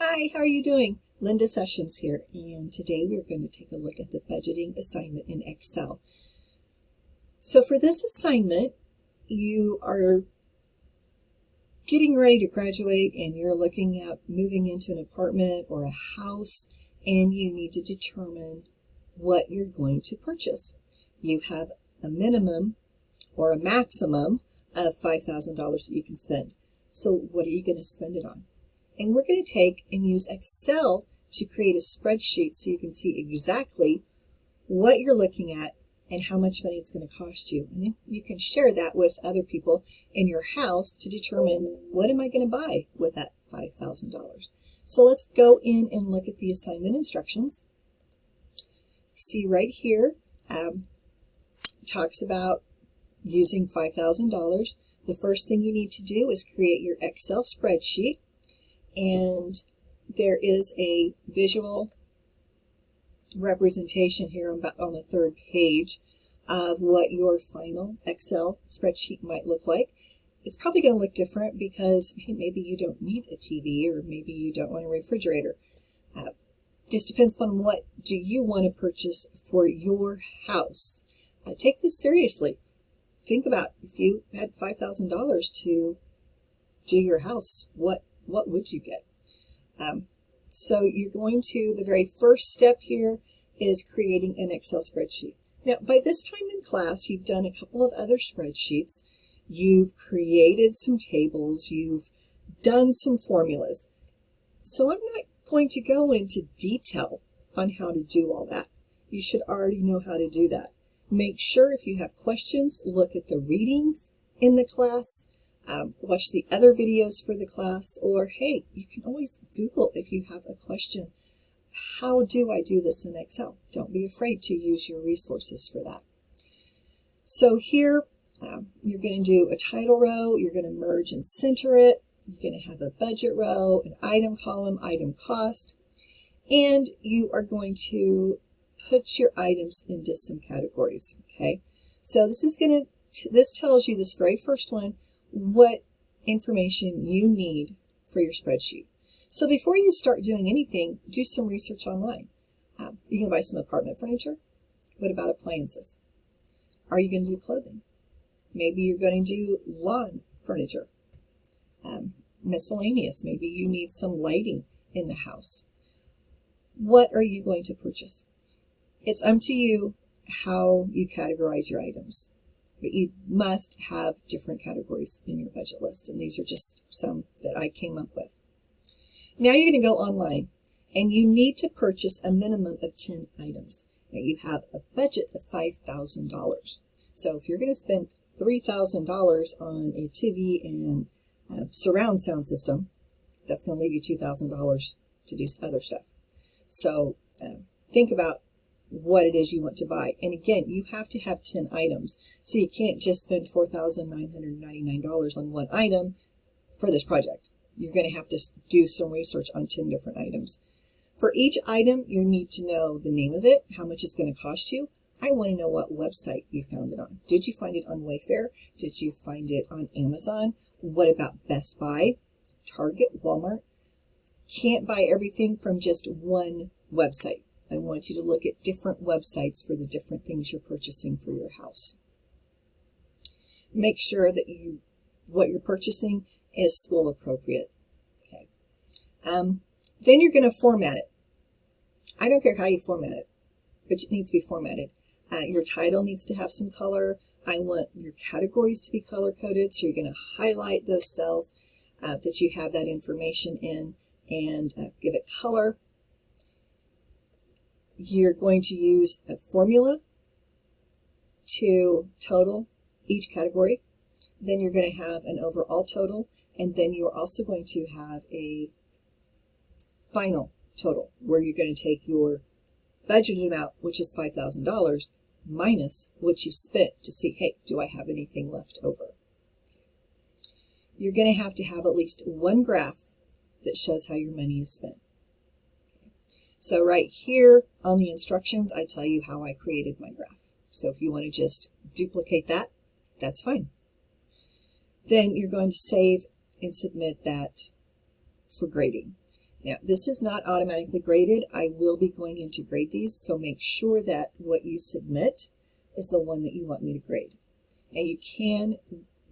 Hi, how are you doing? Linda Sessions here, and today we're going to take a look at the budgeting assignment in Excel. So for this assignment, you are getting ready to graduate and you're looking at moving into an apartment or a house, and you need to determine what you're going to purchase. You have a minimum or a maximum of $5,000 that you can spend. So what are you going to spend it on? And we're going to take and use Excel to create a spreadsheet so you can see exactly what you're looking at and how much money it's going to cost you. And then you can share that with other people in your house to determine, what am I going to buy with that $5,000? So let's go in and look at the assignment instructions. See right here, talks about using $5,000. The first thing you need to do is create your Excel spreadsheet. And there is a visual representation here on the third page of what your final Excel spreadsheet might look like. It's probably going to look different because maybe you don't need a TV or maybe you don't want a refrigerator. Just depends upon what do you want to purchase for your house. Take this seriously. Think about if you had $5,000 to do your house, what would you get? So you're going to, the very first step here is creating an Excel spreadsheet. Now, by this time in class, you've done a couple of other spreadsheets. You've created some tables. You've done some formulas. So I'm not going to go into detail on how to do all that. You should already know how to do that. Make sure if you have questions, look at the readings in the class. Watch the other videos for the class, or hey, you can always Google if you have a question. How do I do this in Excel? Don't be afraid to use your resources for that. So here, you're going to do a title row. You're going to merge and center it. You're going to have a budget row, an item column, item cost, and you are going to put your items into some categories. Okay, so this tells you, this very first one, what information you need for your spreadsheet. So before you start doing anything, do some research online. You can buy some apartment furniture. What about appliances? Are you going to do clothing? Maybe you're going to do lawn furniture. Miscellaneous. Maybe you need some lighting in the house. What are you going to purchase? It's up to you how you categorize your items. But you must have different categories in your budget list, and these are just some that I came up with. Now you're going to go online, and you need to purchase a minimum of 10 items. Now you have a budget of $5,000. So if you're going to spend $3,000 on a TV and a surround sound system, that's going to leave you $2,000 to do other stuff. So think about what it is you want to buy. And again, you have to have 10 items. So you can't just spend $4,999 on one item for this project. You're going to have to do some research on 10 different items. For each item, you need to know the name of it, how much it's going to cost you. I want to know what website you found it on. Did you find it on Wayfair? Did you find it on Amazon? What about Best Buy, Target, Walmart? Can't buy everything from just one website. I want you to look at different websites for the different things you're purchasing for your house. Make sure that what you're purchasing is school appropriate. Okay. Then you're going to format it. I don't care how you format it, but it needs to be formatted. Your title needs to have some color. I want your categories to be color coded, so you're going to highlight those cells that you have that information in and give it color. You're going to use a formula to total each category. Then you're going to have an overall total, and then you're also going to have a final total where you're going to take your budgeted amount, which is $5,000, minus what you spent to see, hey, do I have anything left over? You're going to have at least one graph that shows how your money is spent. So right here on the instructions, I tell you how I created my graph. So if you want to just duplicate that, that's fine. Then you're going to save and submit that for grading. Now, this is not automatically graded. I will be going in to grade these, so make sure that what you submit is the one that you want me to grade. And you can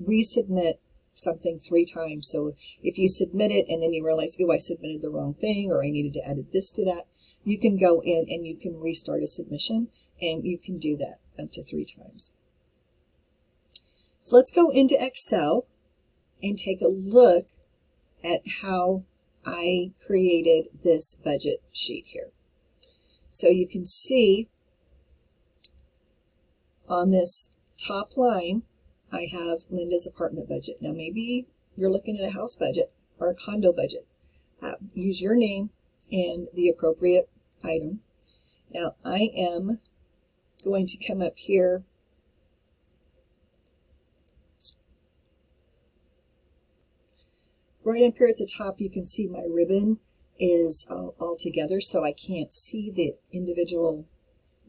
resubmit something 3 times. So if you submit it and then you realize, oh, I submitted the wrong thing, or I needed to edit this to that, you can go in and you can restart a submission, and you can do that up to 3 times. So let's go into Excel and take a look at how I created this budget sheet here. So you can see on this top line, I have Linda's apartment budget. Now maybe you're looking at a house budget or a condo budget. Use your name and the appropriate item. Now I am going to come up here right up here at the top. You can see my ribbon is all together, so I can't see the individual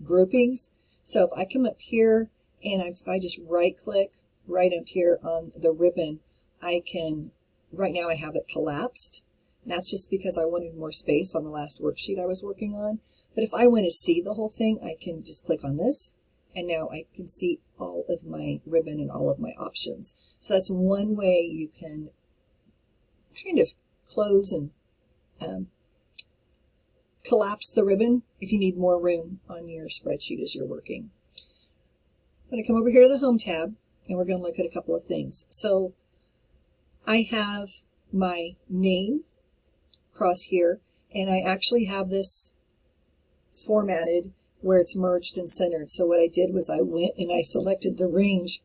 groupings. So if I come up here and if I just right click right up here on the ribbon, I can, right now I have it collapsed. And that's just because I wanted more space on the last worksheet I was working on. But if I want to see the whole thing, I can just click on this, and now I can see all of my ribbon and all of my options. So that's one way you can kind of close and collapse the ribbon if you need more room on your spreadsheet as you're working. I'm going to come over here to the Home tab, and we're going to look at a couple of things. So I have my name across here, and I actually have this formatted where it's merged and centered. So what I did was I went and I selected the range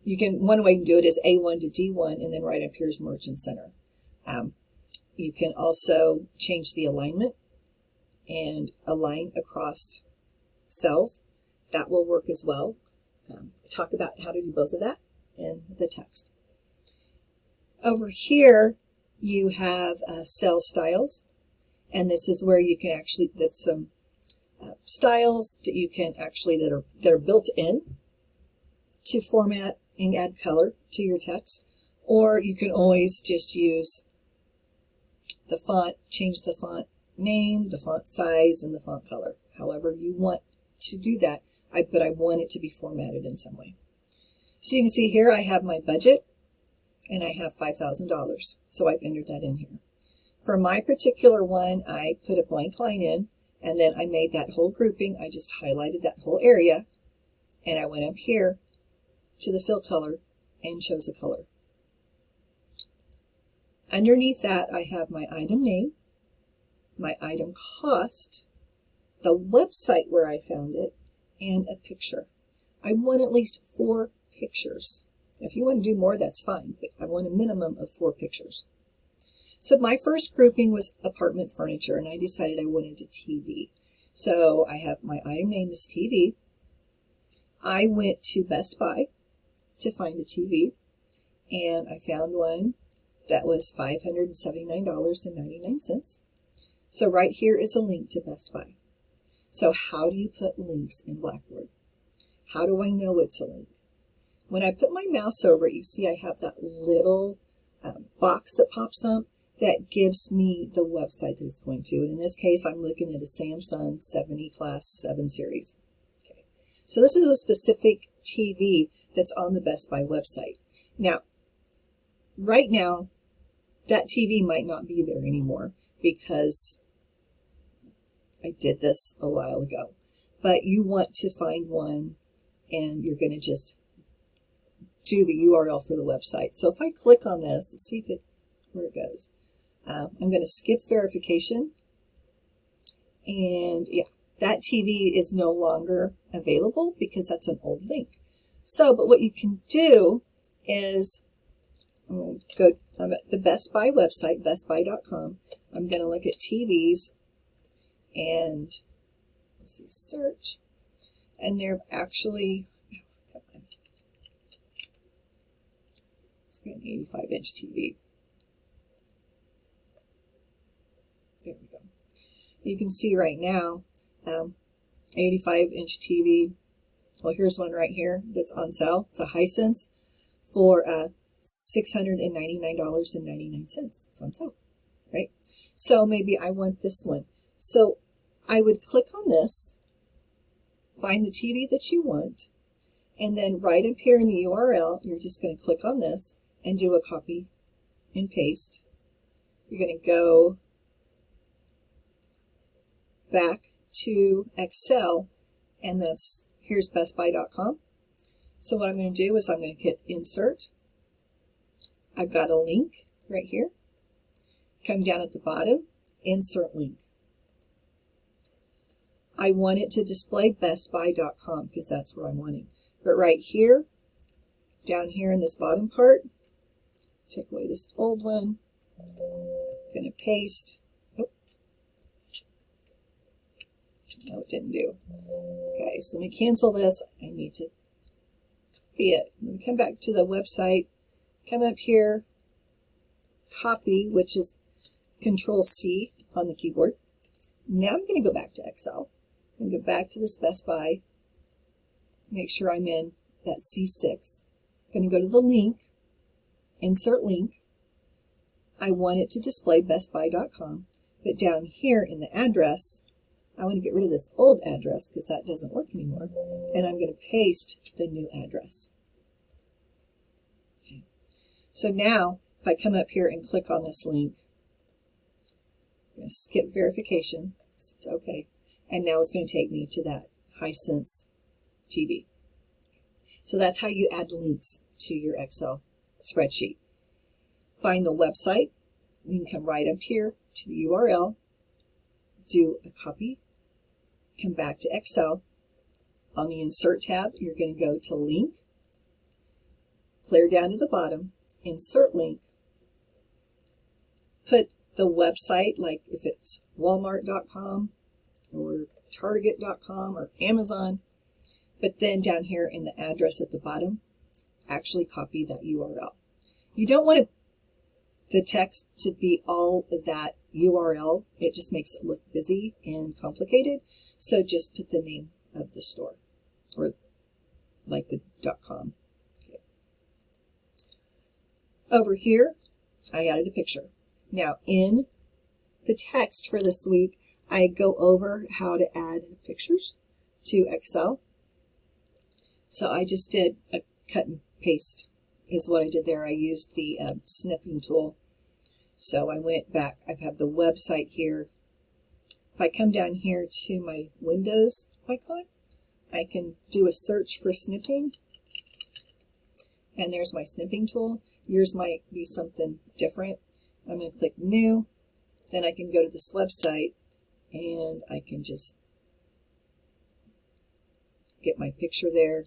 one way to do it is A1 to D1, and then right up here is merge and center. You can also change the alignment and align across cells. That will work as well. Talk about how to do both of that in the text. Over here, you have cell styles, and this is where you can actually, that's some styles that you can actually, that are built in to format and add color to your text, or you can always just use the font, change the font name, the font size, and the font color, however you want to do that. But I want it to be formatted in some way. So you can see here I have my budget, and I have $5,000, so I've entered that in here. For my particular one, I put a blank line in, and then I made that whole grouping. I just highlighted that whole area, and I went up here to the fill color and chose a color. Underneath that, I have my item name, my item cost, the website where I found it, and a picture. I want at least 4 pictures. If you want to do more, that's fine, but I want a minimum of 4 pictures. So my first grouping was apartment furniture, and I decided I wanted a TV. So I have my item name is TV. I went to Best Buy to find a TV, and I found one that was $579.99. So right here is a link to Best Buy. So how do you put links in Blackboard? How do I know it's a link? When I put my mouse over it, you see I have that little box that pops up that gives me the website that it's going to. And in this case, I'm looking at a Samsung 70 Class 7 series. Okay. So this is a specific TV that's on the Best Buy website. Now, right now, that TV might not be there anymore because I did this a while ago. But you want to find one, and you're going to just do the URL for the website. So if I click on this, let's see where it goes. I'm going to skip verification, and yeah, that TV is no longer available because that's an old link. So, but what you can do is, I'm at the Best Buy website, bestbuy.com. I'm going to look at TVs, and let's see, search, and they're actually, let's get an 85-inch TV. There we go. You can see right now, 85-inch TV. Well, here's one right here that's on sale. It's a Hisense for $699.99. It's on sale. right? So maybe I want this one. So I would click on this, find the TV that you want, and then right up here in the URL, you're just going to click on this and do a copy and paste. You're going to go back to Excel, and here's bestbuy.com. So what I'm going to do is I'm going to hit Insert. I've got a link right here. Come down at the bottom, Insert Link. I want it to display bestbuy.com because that's what I'm wanting. But right here, down here in this bottom part, take away this old one. I'm going to paste. Oh. No, it didn't do. Okay, so let me cancel this. I need to copy it. I'm going to come back to the website, come up here, copy, which is Control-C on the keyboard. Now I'm going to go back to Excel. I'm going to go back to this Best Buy, make sure I'm in that C6. I'm going to go to the link, Insert Link. I want it to display bestbuy.com, but down here in the address, I want to get rid of this old address because that doesn't work anymore, and I'm going to paste the new address. Okay. So now, if I come up here and click on this link, I'm going to skip verification, so it's okay, and now it's going to take me to that Hisense TV. So that's how you add links to your Excel spreadsheet. Find the website. You can come right up here to the URL, do a copy, come back to Excel. On the Insert tab, you're going to go to Link, clear down to the bottom, Insert Link, put the website, like if it's walmart.com or target.com or Amazon, but then down here in the address at the bottom, actually copy that URL. You don't want the text to be all of that URL. It just makes it look busy and complicated. So just put the name of the store, or like the .com. Okay. Over here, I added a picture. Now in the text for this week, I go over how to add pictures to Excel. So I just did a cut and paste is what I did there. I used the snipping tool. So I went back. I have the website here. If I come down here to my Windows icon, I can do a search for snipping. And there's my snipping tool. Yours might be something different. I'm going to click New. Then I can go to this website and I can just get my picture there,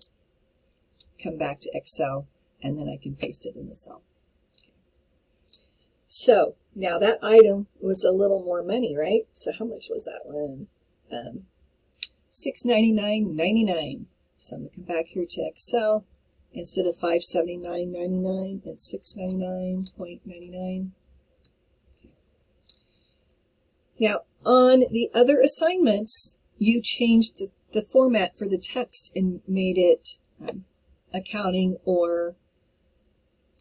come back to Excel, and then I can paste it in the cell. Okay. So now that item was a little more money, right? So how much was that one? $699.99. So I'm going to come back here to Excel. Instead of $579.99, it's $699.99. Now, on the other assignments, you changed the format for the text and made it accounting or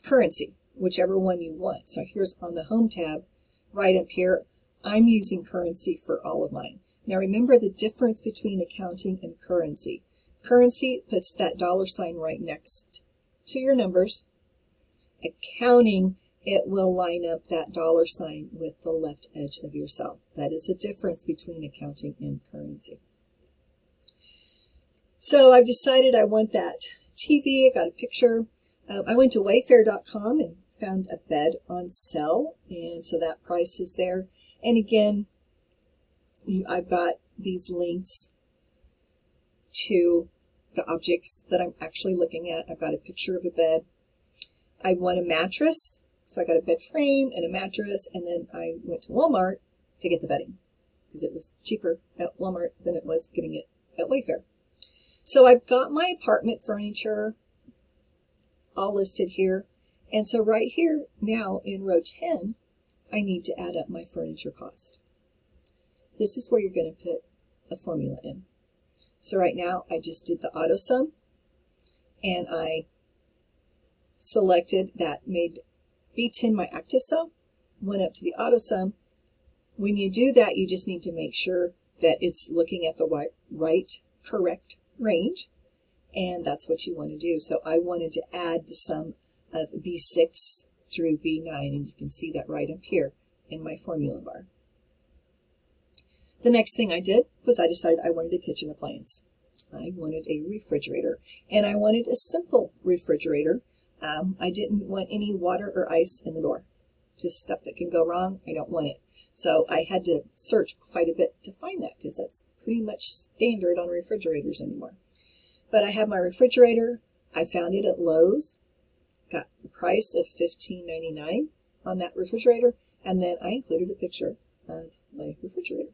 currency, whichever one you want. So here's on the Home tab, right up here, I'm using currency for all of mine. Now remember the difference between accounting and currency. Currency puts that $sign right next to your numbers. Accounting, it will line up that $sign with the left edge of your cell. That is the difference between accounting and currency. So I've decided I want that TV. I got a picture. I went to wayfair.com and found a bed on sale, and so that price is there. And again, I've got these links to the objects that I'm actually looking at. I've got a picture of a bed. I want a mattress, so I got a bed frame and a mattress, and then I went to Walmart to get the bedding because it was cheaper at Walmart than it was getting it at Wayfair. So I've got my apartment furniture all listed here. And so right here now in row 10, I need to add up my furniture cost. This is where you're going to put a formula in. So right now I just did the auto sum and I selected that, made B10 my active cell, 1 up to the auto sum. When you do that, you just need to make sure that it's looking at the right correct range, and that's what you want to do. So I wanted to add the sum of B6 through B9, and you can see that right up here in my formula bar. The next thing I did was I decided I wanted a kitchen appliance. I wanted a refrigerator, and I wanted a simple refrigerator. I didn't want any water or ice in the door. Just stuff that can go wrong, I don't want it. So I had to search quite a bit to find that, because that's pretty much standard on refrigerators anymore. But I have my refrigerator. I found it at Lowe's. Got the price of $15.99 on that refrigerator, and then I included a picture of my refrigerator.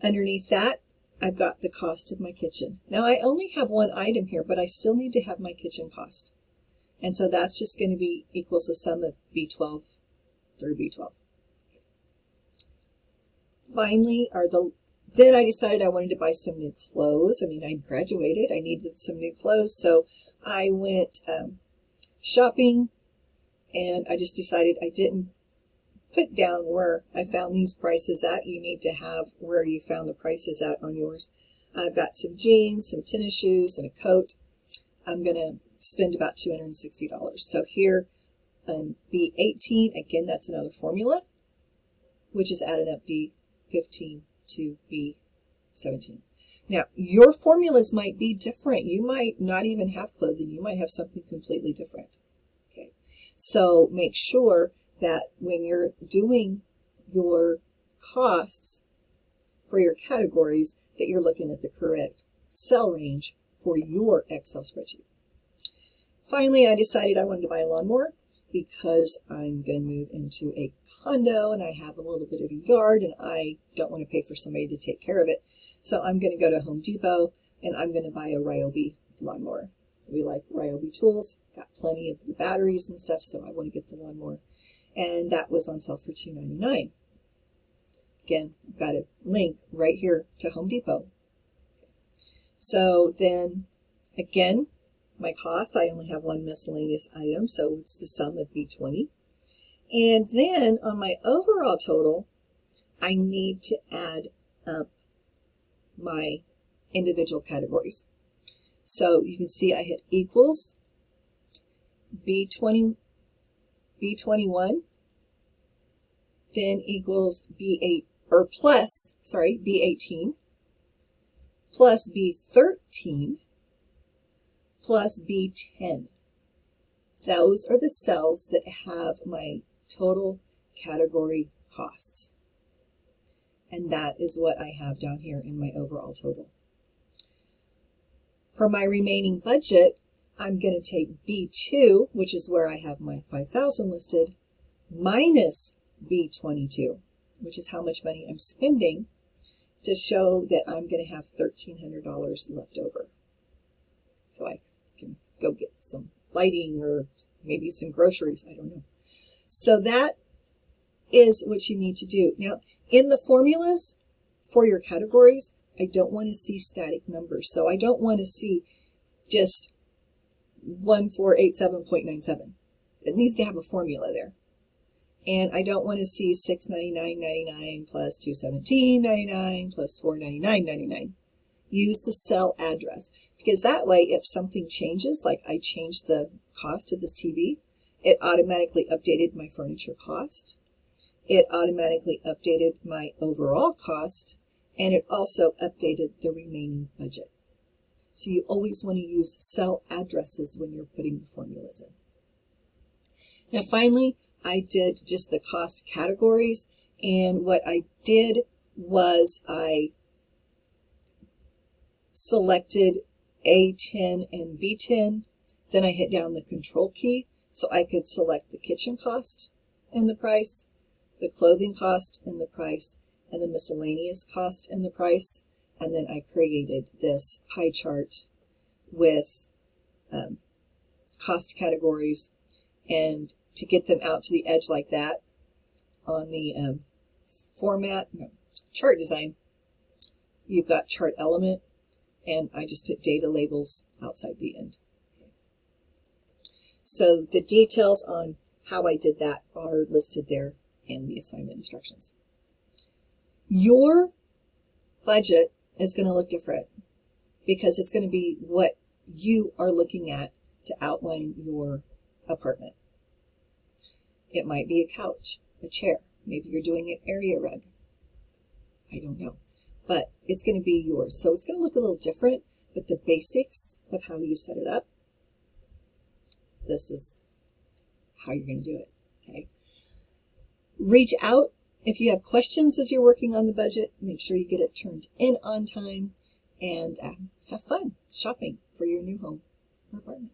Underneath that, I've got the cost of my kitchen. Now I only have one item here, but I still need to have my kitchen cost. And so that's just going to be equals the sum of B12 through B12. Finally, then I decided I wanted to buy some new clothes. I mean, I graduated, I needed some new clothes, so I went shopping, and I just decided I didn't put down where I found these prices at. You need to have where you found the prices at on yours. I've got some jeans, some tennis shoes, and a coat. I'm going to spend about $260. So here, B18, again, that's another formula, which is added up B15 to B17. Now, your formulas might be different. You might not even have clothing. You might have something completely different. Okay, so make sure that when you're doing your costs for your categories, that you're looking at the correct cell range for your Excel spreadsheet. Finally, I decided I wanted to buy a lawnmower because I'm going to move into a condo and I have a little bit of a yard and I don't want to pay for somebody to take care of it. So I'm going to go to Home Depot and I'm going to buy a Ryobi lawnmower. We like Ryobi tools, got plenty of the batteries and stuff, so I want to get the lawnmower. And that was on sale for $2.99. Again, I've got a link right here to Home Depot. So then, again, my cost, I only have one miscellaneous item, so it's the sum of B20. And then on my overall total, I need to add up my individual categories. So you can see I hit equals B21, then equals B8 or plus, sorry, B18 plus B13 plus B10. Those are the cells that have my total category costs. And that is what I have down here in my overall total. For my remaining budget, I'm going to take B2, which is where I have my 5,000 listed, minus B22, which is how much money I'm spending, to show that I'm going to have $1,300 left over. So I can go get some lighting or maybe some groceries, I don't know. So that is what you need to do. Now, in the formulas for your categories, I don't want to see static numbers. So I don't want to see just 1487.97. It needs to have a formula there. And I don't want to see $699.99 plus $217.99 plus $499.99. Use the cell address, because that way if something changes, like I changed the cost of this TV, it automatically updated my furniture cost. It automatically updated my overall cost, and it also updated the remaining budget. So you always want to use cell addresses when you're putting the formulas in. Now finally, I did just the cost categories, and what I did was I selected A10 and B10, then I hit down the control key so I could select the kitchen cost and the price, the clothing cost and the price, and the miscellaneous cost and the price, and then I created this pie chart with cost categories, and to get them out to the edge like that on the chart design, you've got chart element, and I just put data labels outside the end. So the details on how I did that are listed there in the assignment instructions. Your budget is going to look different because it's going to be what you are looking at to outline your apartment. It might be a couch, a chair. Maybe you're doing an area rug. I don't know. But it's going to be yours. So it's going to look a little different, but the basics of how you set it up, this is how you're going to do it. Okay. Reach out if you have questions as you're working on the budget. Make sure you get it turned in on time, and have fun shopping for your new home or apartment.